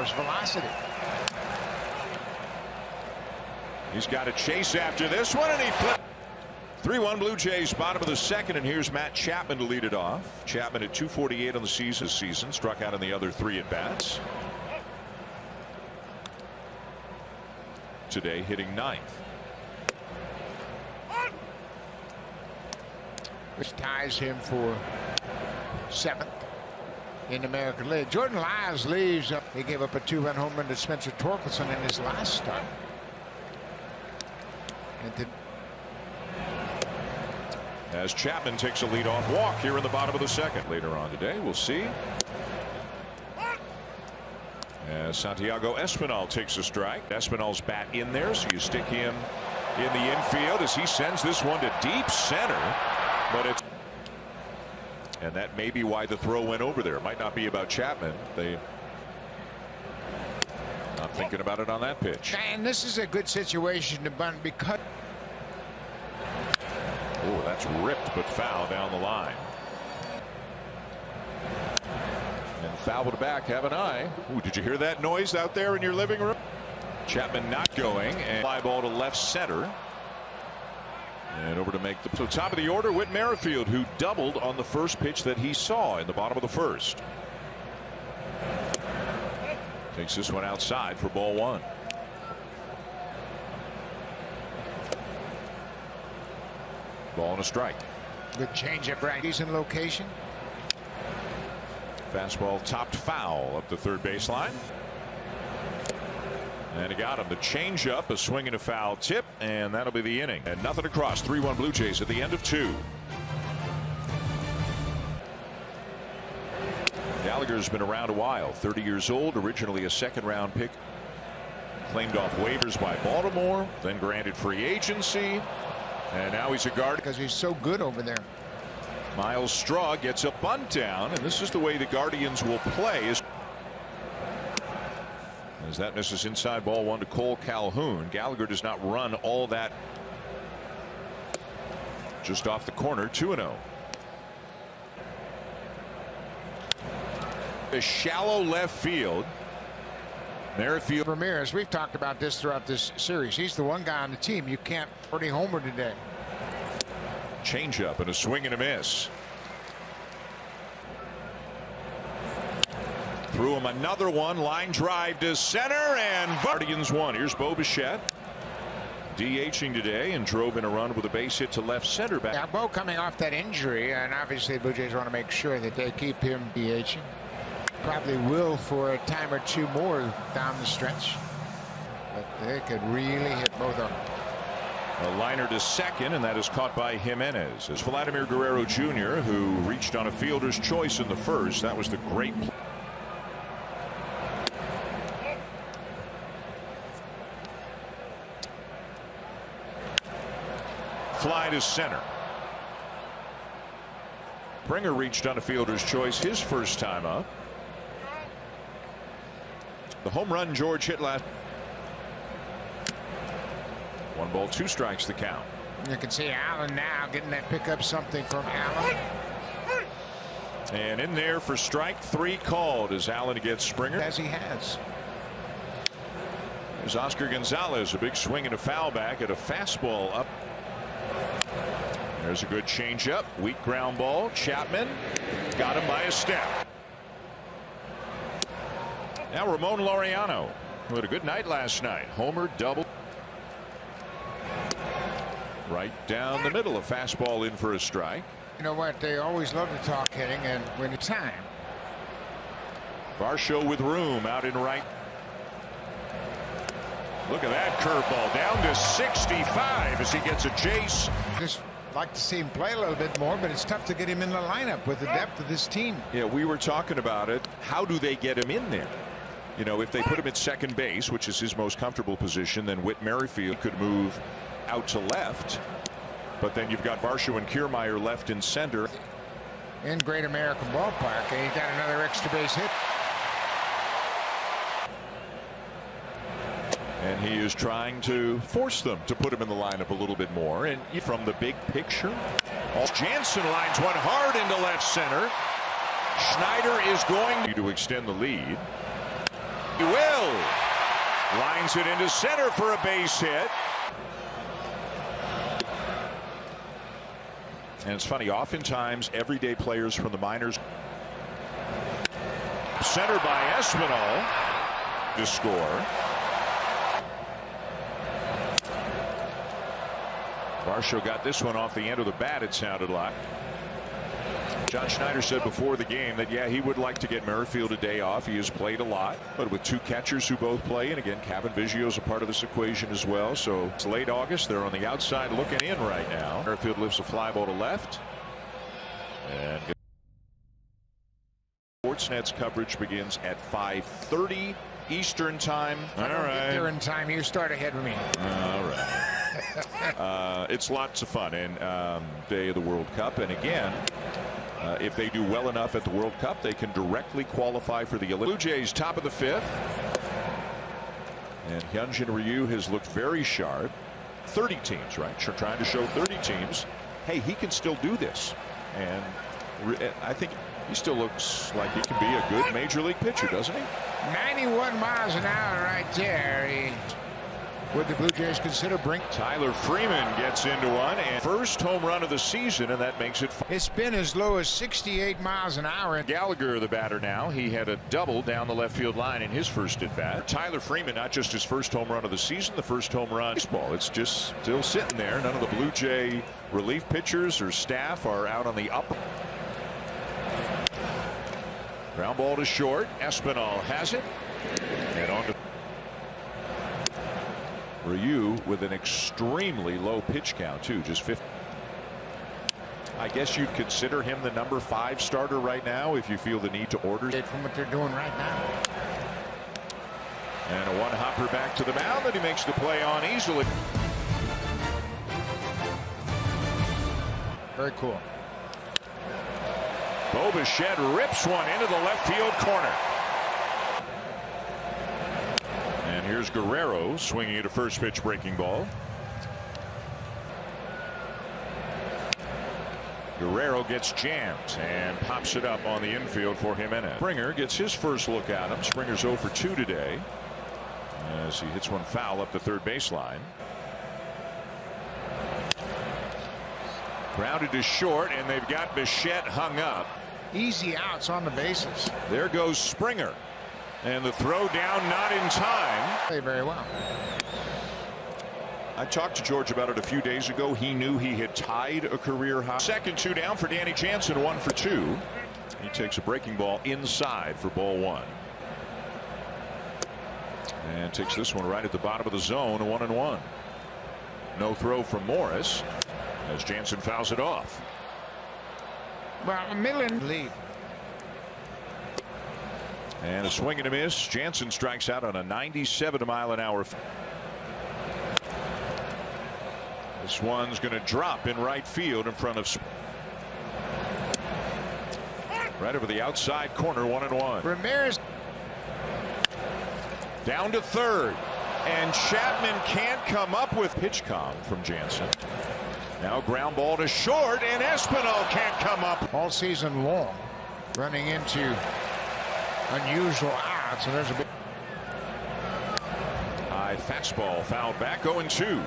his velocity. He's got a chase after this one, and he flipped. 3-1 Blue Jays, bottom of the second, and here's Matt Chapman to lead it off. Chapman at .248 on the season, struck out in the other 3 at bats. Today hitting 9th. Which ties him for 7th in the American League. Jordan Lyles leaves. He gave up a 2-run home run to Spencer Torkelson in his last start. As Chapman takes a leadoff walk here in the bottom of the second. Later on today, we'll see. As Santiago Espinal takes a strike. Espinal's bat in there, so you stick him in the infield as he sends this one to deep center. But it's, and that may be why the throw went over there. It might not be about Chapman. They not thinking about it on that pitch. And this is a good situation to bunt because. Oh, that's ripped but foul down the line. And fouled back, have an eye. Ooh, did you hear that noise out there in your living room? Chapman not going, and fly ball to left center. And over to make the top of the order, Whit Merrifield, who doubled on the first pitch that he saw in the bottom of the first. Takes this one outside for ball 1. Ball and a strike. Good changeup, right? Decent location. Fastball topped foul up the third baseline. And he got him. The changeup, a swing and a foul tip, and that'll be the inning. And nothing across. 3-1 Blue Jays at the end of 2. Gallagher's been around a while. 30 years old, originally a second-round pick. Claimed off waivers by Baltimore, then granted free agency. And now he's a guard because he's so good over there. Miles Straw gets a bunt down, and this is the way the Guardians will play. As that misses inside, ball 1 to Cole Calhoun. Gallagher does not run all that. Just off the corner, 2-0. A shallow left field. Merrifield. Ramirez, we've talked about this throughout this series. He's the one guy on the team you can't pretty homer today. Changeup and a swing and a miss. Threw him another one. Line drive to center, and Guardians won. Here's Bo Bichette DHing today and drove in a run with a base hit to left center back. Yeah, Bo coming off that injury, and obviously the Blue Jays want to make sure that they keep him DHing. Probably will for a time or 2 more down the stretch. But they could really hit both of them. A liner to second, and that is caught by Jimenez. As Vladimir Guerrero Jr., who reached on a fielder's choice in the first. That was the great play. Fly to center. Springer reached on a fielder's choice his first time up. The home run George hit last. 1 ball, 2 strikes the count. You can see Allen now getting that pickup something from Allen. And in there for strike 3 called as Allen gets Springer. As he has. There's Oscar Gonzalez, a big swing and a foul back at a fastball up. There's a good changeup, weak ground ball. Chapman got him by a step. Now Ramon Laureano, who had a good night last night. Homer, double. Right down the middle, a fastball in for a strike. You know what? They always love to talk hitting, and when it's time. Varsho with room out in right. Look at that curveball down to 65 as he gets a chase. Just like to see him play a little bit more, but it's tough to get him in the lineup with the depth of this team. Yeah, we were talking about it. How do they get him in there? You know, if they put him at second base, which is his most comfortable position, then Whit Merrifield could move out to left. But then you've got Varsho and Kiermaier left and center. In Great American Ballpark, and he got another extra base hit. And he is trying to force them to put him in the lineup a little bit more. And from the big picture, Jansen lines one hard into left center. Schneider is going to extend the lead. He will. Lines it into center for a base hit. And it's funny, oftentimes everyday players from the minors. Center by Espinal to score. Varsho got this one off the end of the bat, it sounded like. John Schneider said before the game that, yeah, he would like to get Merrifield a day off. He has played a lot, but with two catchers who both play, and again, Cavan Biggio is a part of this equation as well. So it's late August. They're on the outside looking in right now. Merrifield lifts a fly ball to left. And Sportsnet's coverage begins at 5:30 Eastern time. All right. They're in time. You start ahead of me. All right. It's lots of fun and day of the World Cup, and again, if they do well enough at the World Cup, they can directly qualify for the Olympics. Blue Jays top of the fifth, and Hyunjin Ryu has looked very sharp. 30 teams, right? Trying to show 30 teams, hey, he can still do this, and I think he still looks like he can be a good major league pitcher, doesn't he? 91 miles an hour right there. Would the Blue Jays consider bring? Tyler Freeman gets into one, and first home run of the season, and that makes it. It's been as low as 68 miles an hour. Gallagher, the batter now. He had a double down the left field line in his first at bat. Tyler Freeman, not just his first home run of the season, the first home run. Baseball, it's just still sitting there. None of the Blue Jay relief pitchers or staff are out on the up. Ground ball to short. Espinal has it, and on to Ryu with an extremely low pitch count too, just 50. I guess you'd consider him the number 5 starter right now if you feel the need to order. From what they're doing right now. And a one-hopper back to the mound that he makes the play on easily. Very cool. Bo Bichette rips one into the left field corner. And here's Guerrero swinging at a first pitch breaking ball. Guerrero gets jammed and pops it up on the infield for Jimenez. Springer gets his first look at him. Springer's 0 for 2 today as he hits one foul up the third baseline. Grounded to short, and they've got Bichette hung up. Easy outs on the bases. There goes Springer. And the throw down not in time. Play very well. I talked to George about it a few days ago. He knew he had tied a career high. Second 2 down for Danny Jansen, 1 for 2. He takes a breaking ball inside for ball 1. And takes this one right at the bottom of the zone, 1-1. No throw from Morris as Jansen fouls it off. Well, a middle lead. And a swing and a miss. Jansen strikes out on a 97-mile-an-hour. This one's going to drop in right field in front of. Right over the outside corner, 1-1. Ramirez down to third, and Chapman can't come up with pitch calm from Jansen. Now ground ball to short, and Espinal can't come up. All season long, running into unusual odds, and there's a big High fastball fouled back, 0-2.